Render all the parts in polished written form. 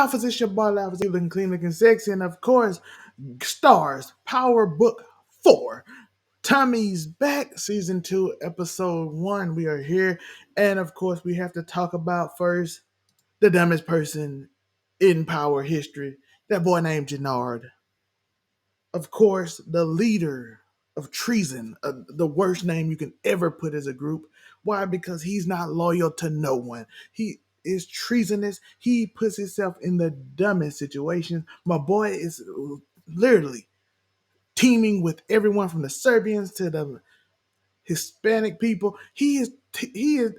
It's your boy Alpha Cleveland, Cleveland, and Sexy, and of course, stars Power Book 4. Tommy's back, season 2, episode 1. We are here, and of course, we have to talk about first the dumbest person in power history. That boy named Jenard. Of course, the leader of treason, the worst name you can ever put as a group. Why? Because he's not loyal to no one. He is treasonous. He puts himself in the dumbest situations. My boy is literally teaming with everyone from the Serbians to the Hispanic people. He is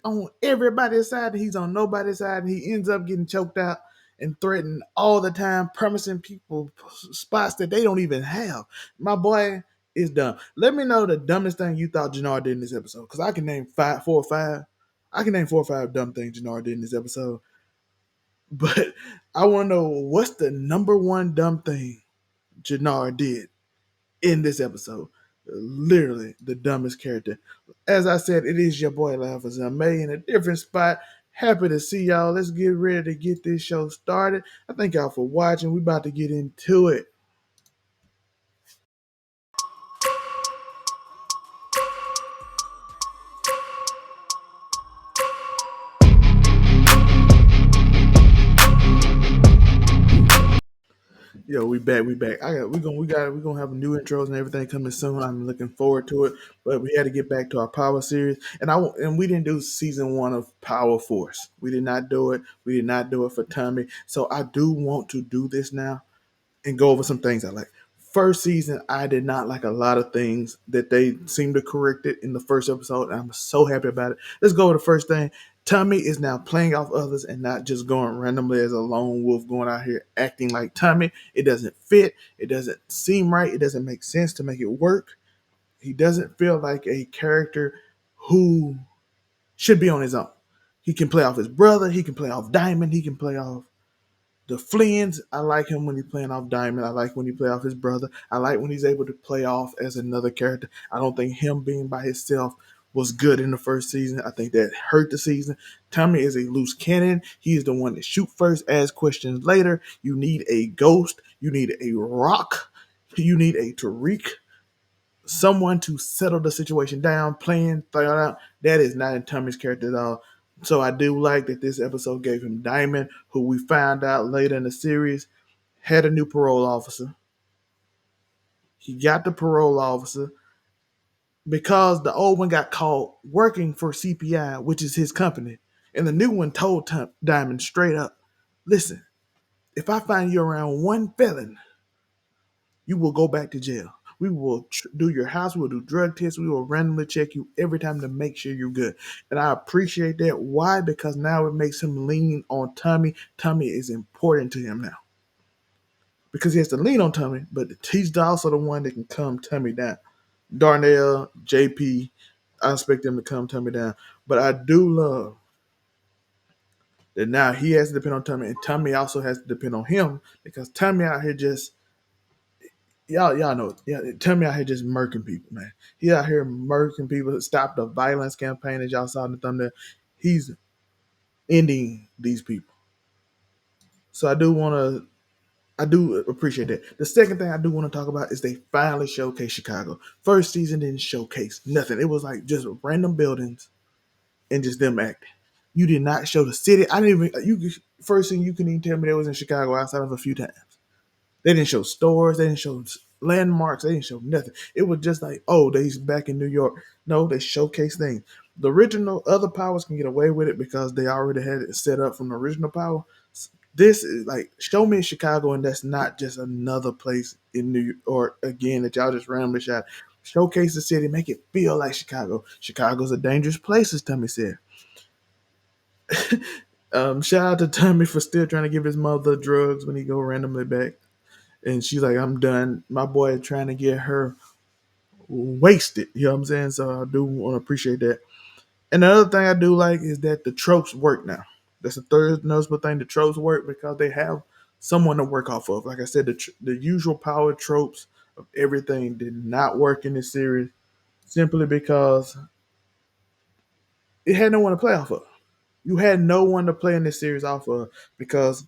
on everybody's side. And he's on nobody's side, and he ends up getting choked out and threatened all the time, promising people spots that they don't even have. My boy is dumb. Let me know the dumbest thing you thought Jenard did in this episode, because I can name four or five. I can name 4 or 5 dumb things Jenard did in this episode, but I want to know what's the number one dumb thing Jenard did in this episode. Literally the dumbest character. As I said, it is your boy Laughers and May in a different spot. Happy to see y'all. Let's get ready to get this show started. I thank y'all for watching. We about to get into it. Yo, we back, we back. We gonna have new intros and everything coming soon. I'm looking forward to it. But we had to get back to our Power series, and we didn't do season 1 of Power Force. We did not do it. We did not do it for Tommy. So I do want to do this now and go over some things I like. First season, I did not like a lot of things that they seemed to correct it in the first episode. I'm so happy about it. Let's go over the first thing. Tommy is now playing off others and not just going randomly as a lone wolf going out here acting like Tommy. It doesn't fit. It doesn't seem right. It doesn't make sense to make it work. He doesn't feel like a character who should be on his own. He can play off his brother. He can play off Diamond. He can play off the Flynn's. I like him when he's playing off Diamond. I like when he play off his brother. I like when he's able to play off as another character. I don't think him being by himself was good in the first season. I think that hurt the season. Tommy is a loose cannon. He is the one that shoot first, ask questions later. You need a ghost. You need a rock. You need a Tariq, someone to settle the situation down, playing, throw it out. That is not in Tommy's character at all. So I do like that this episode gave him Diamond, who we found out later in the series had a new parole officer. He got the parole officer because the old one got caught working for CPI, which is his company. And the new one told Diamond straight up, listen, if I find you around one felon, you will go back to jail. We will do your house. We will do drug tests. We will randomly check you every time to make sure you're good. And I appreciate that. Why? Because now it makes him lean on Tommy. Tommy is important to him now. Because he has to lean on Tommy, but he's also the one that can calm Tommy down. Darnell, JP, I expect them to calm Tommy down. But I do love that now he has to depend on Tommy, and Tommy also has to depend on him, because Tommy out here just y'all know, yeah. Tommy out here just murking people, man. He out here murking people. Stop the violence campaign that y'all saw in the thumbnail. He's ending these people. So I do appreciate that. The second thing I do want to talk about is they finally showcase Chicago. First season didn't showcase nothing. It was like just random buildings and just them acting. You did not show the city. I didn't even first thing you can even tell me that was in Chicago outside of a few times. They didn't show stores. They didn't show landmarks. They didn't show nothing. It was just like, oh, they's back in New York. No, they showcase things. The original other powers can get away with it because they already had it set up from the original power. This is like, show me Chicago, and that's not just another place in New York again that y'all just randomly shot. Showcase the city, make it feel like Chicago. Chicago's a dangerous place, as Tommy said. Shout out to Tommy for still trying to give his mother drugs when he go randomly back. And she's like, I'm done. My boy trying to get her wasted. You know what I'm saying? So I do want to appreciate that. And the other thing I do like is that the tropes work now. That's the third noticeable thing. The tropes work because they have someone to work off of. Like I said, the usual power tropes of everything did not work in this series simply because it had no one to play off of. You had no one to play in this series off of because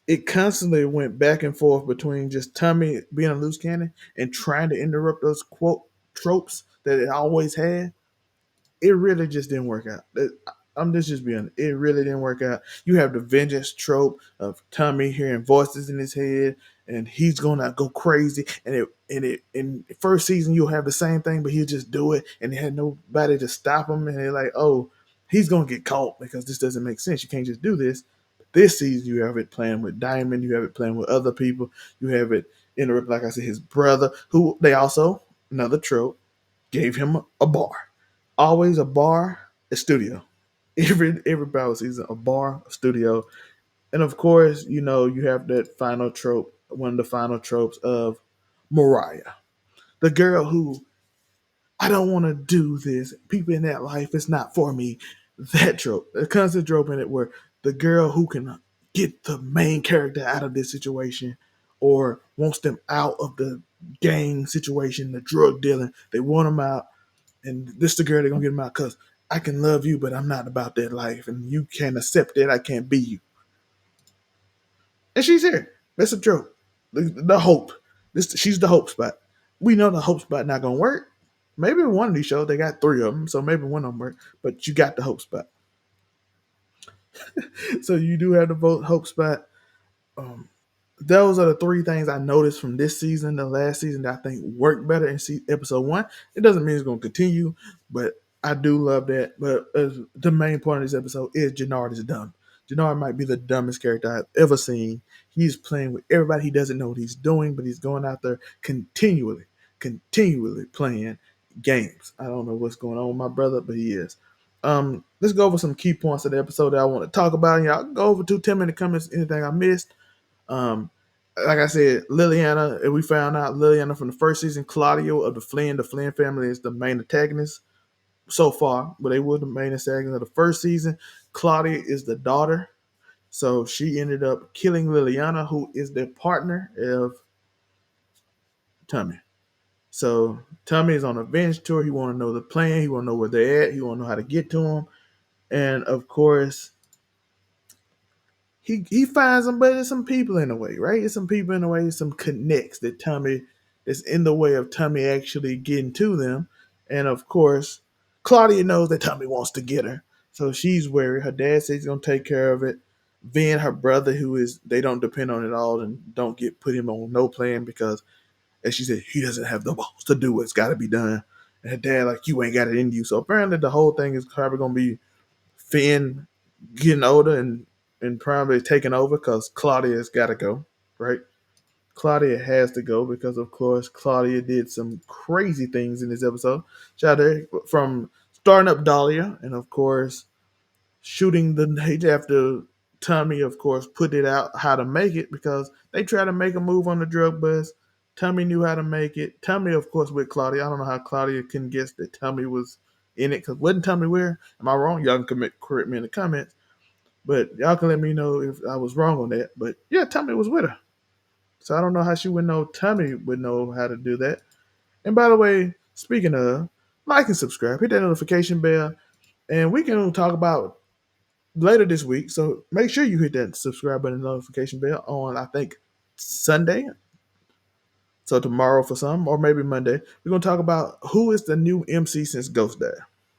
it constantly went back and forth between just Tommy being a loose cannon and trying to interrupt those quote tropes that it always had. It really just didn't work out. I'm just being honest. It really didn't work out. You have the vengeance trope of Tommy hearing voices in his head and he's gonna go crazy. And it in the first season you'll have the same thing, but he'll just do it and they had nobody to stop him and they're like, oh, he's gonna get caught because this doesn't make sense. You can't just do this. This season you have it playing with Diamond, you have it playing with other people, you have it interrupt, like I said, his brother, who they also, another trope, gave him a bar. Always a bar, a studio. Every battle season, a bar, a studio, and of course, you have that final trope, one of the final tropes of Mariah, the girl who I don't want to do this. People in that life, it's not for me. That trope, a constant trope in it, where the girl who can get the main character out of this situation, or wants them out of the gang situation, the drug dealing, they want them out and this the girl they're gonna get him out because I can love you, but I'm not about that life, and you can't accept it. I can't be you. And she's here. That's a joke. The hope. She's the hope spot. We know the hope spot not gonna work. Maybe in one of these shows they got three of them, so maybe one of them work. But you got the hope spot. So you do have the vote hope spot. Um, those are the three things I noticed from this season, the last season, that I think worked better in episode one. It doesn't mean it's going to continue, but I do love that. But the main point of this episode is Jenard is dumb. Jenard might be the dumbest character I've ever seen. He's playing with everybody. He doesn't know what he's doing, but he's going out there continually playing games. I don't know what's going on with my brother, but he is. Let's go over some key points of the episode that I want to talk about. Y'all go over to 10-minute comments, anything I missed. Um, like I said, Liliana, and we found out Liliana from the first season, Claudio of the Flynn. The Flynn family is the main antagonist so far, but they were the main antagonist of the first season. Claudia is the daughter, so she ended up killing Liliana, who is the partner of Tommy. So Tommy is on a revenge tour. He want to know the plan. He want to know where they're at. He want to know how to get to them. And of course, he finds them, but there's some people in the way, right? There's some people in the way, some connects that Tommy is in the way of Tommy actually getting to them. And of course, Claudia knows that Tommy wants to get her. So she's worried. Her dad says he's gonna take care of it. Then her brother, who is they don't depend on it all and don't get put him on no plan because, as she said, he doesn't have the balls to do what's gotta be done. And her dad, like, you ain't got it in you. So apparently the whole thing is probably gonna be Finn getting older and probably taking over because Claudia's got to go, right? Claudia has to go because, of course, Claudia did some crazy things in this episode. Shout out from starting up Dahlia and, of course, shooting the night after Tommy, of course, put it out how to make it because they tried to make a move on the drug bust. Tommy knew how to make it. Tommy, of course, with Claudia. I don't know how Claudia couldn't guess that Tommy was in it because wasn't Tommy where? Am I wrong? Y'all can correct me in the comments. But y'all can let me know if I was wrong on that. But yeah, Tommy was with her. So I don't know how she would know Tommy would know how to do that. And by the way, speaking of, like and subscribe, hit that notification bell. And we can talk about later this week. So make sure you hit that subscribe button and notification bell on, I think, Sunday. So tomorrow for some, or maybe Monday, we're gonna talk about who is the new MC since Ghost died.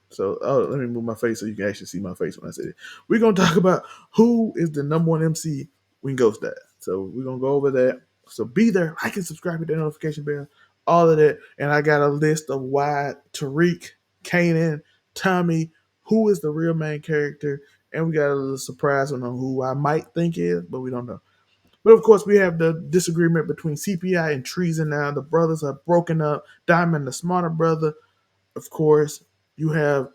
So let me move my face so you can actually see my face when I say it. We're gonna talk about who is the number one MC when Ghost died. So we're gonna go over that. So be there, like and subscribe, hit that notification bell, all of that. And I got a list of why Tariq, Kanan, Tommy, who is the real main character, and we got a little surprise on who I might think is, but we don't know. But of course, we have the disagreement between CPI and Treason now. The brothers are broken up. Diamond, the smarter brother. Of course, you have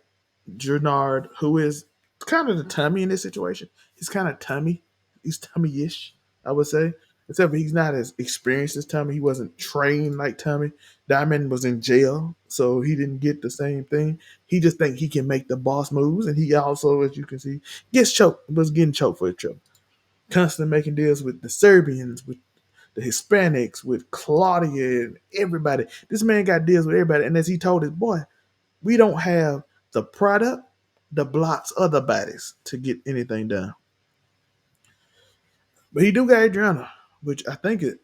Jenard, who is kind of the Tommy in this situation. He's kind of Tommy. He's Tommy-ish, I would say. Except for he's not as experienced as Tommy. He wasn't trained like Tommy. Diamond was in jail, so he didn't get the same thing. He just think he can make the boss moves, and he also, as you can see, gets choked. Was getting choked for a trip. Constantly making deals with the Serbians, with the Hispanics, with Claudia, and everybody. This man got deals with everybody. And as he told his boy, we don't have the product, the blocks, or the bodies to get anything done. But he do got Adriana, which I think it.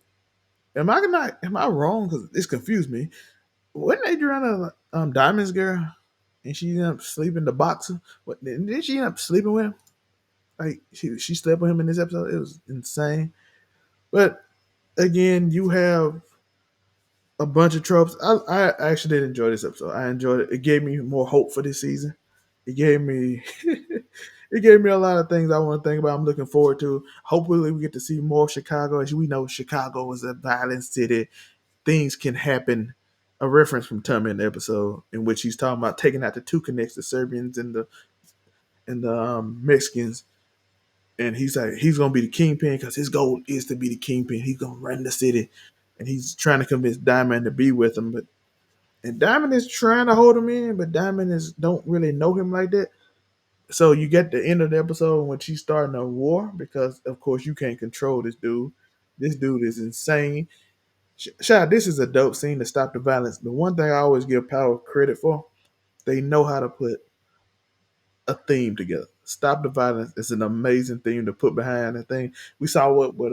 Am I wrong? Because it's confused me. Wasn't Adriana Diamond's girl, and she ended up sleeping the boxer? What didn't she end up sleeping with him? Like she slept with him in this episode. It was insane. But again, you have a bunch of tropes. I actually did enjoy this episode. I enjoyed it. It gave me more hope for this season. It gave me it gave me a lot of things I want to think about. I'm looking forward to. Hopefully, we get to see more of Chicago. As we know, Chicago is a violent city. Things can happen. A reference from Tommy in the episode in which he's talking about taking out the two connects, the Serbians and the Mexicans, and he's like he's gonna be the kingpin because his goal is to be the kingpin. He's gonna run the city, and he's trying to convince Diamond to be with him. But and Diamond is trying to hold him in, but Diamond is don't really know him like that. So you get the end of the episode when she's starting a war because of course you can't control this dude. This dude is insane. Shout, this is a dope scene to stop the violence. The one thing I always give Power credit for, they know how to put a theme together. Stop the violence is an amazing theme to put behind the thing. We saw what with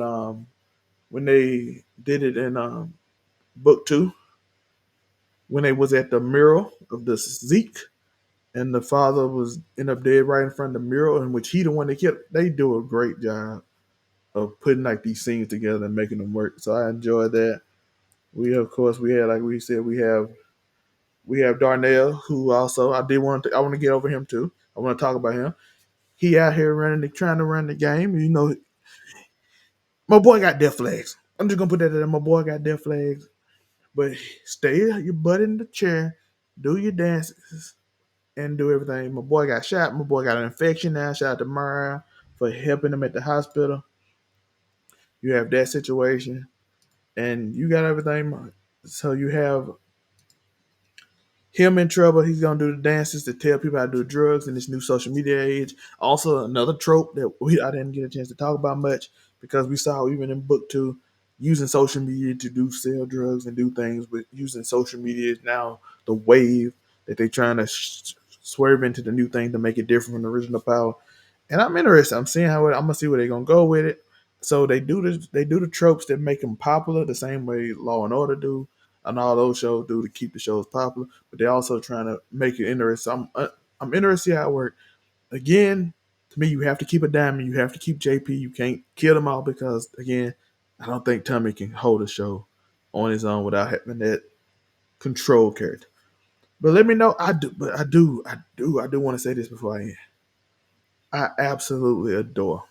when they did it in book two, when they was at the mural of the Zeke and the father was end up dead right in front of the mural in which he the one that kept they do a great job of putting like these scenes together and making them work. So I enjoyed that. We of course we had like we said we have Darnell who also I want to get over him too. I want to talk about him. He out here trying to run the game. You know, my boy got death flags. I'm just gonna put that in. My boy got death flags. But stay your butt in the chair, do your dances, and do everything. My boy got shot. My boy got an infection now. Shout out to Mariah for helping him at the hospital. You have that situation, and you got everything. So you have him in trouble. He's gonna do the dances to tell people how to do drugs in this new social media age. Also, another trope that I didn't get a chance to talk about much because we saw even in book two, using social media to do sell drugs and do things. But using social media is now the wave that they're trying to swerve into the new thing to make it different from the original Power. And I'm interested. I'm seeing how I'm gonna see where they're gonna go with it. So they do this. They do the tropes that make them popular the same way Law and Order do and all those shows do to keep the shows popular, but they're also trying to make it interesting. I'm interested to see how it works. Again, to me, you have to keep a diamond. You have to keep JP. You can't kill them all because, again, I don't think Tommy can hold a show on his own without having that control character. But let me know. I do want to say this before I end. I absolutely adore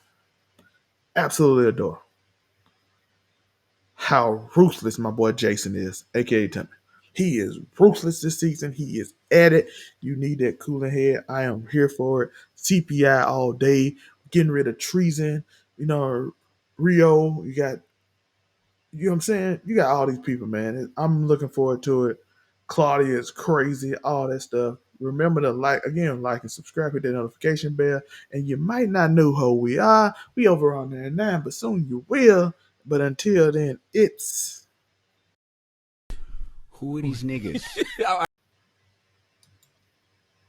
how ruthless my boy Jason is, aka Tommy. He is ruthless this season. He is at it. You need that cooling head. I am here for it. CPI all day. Getting rid of treason. You know, Rio. You know what I'm saying? You got all these people, man. I'm looking forward to it. Claudia is crazy. All that stuff. Remember to like and subscribe, hit that notification bell. And you might not know who we are. We over on there now, but soon you will. But until then, it's Who are these niggas?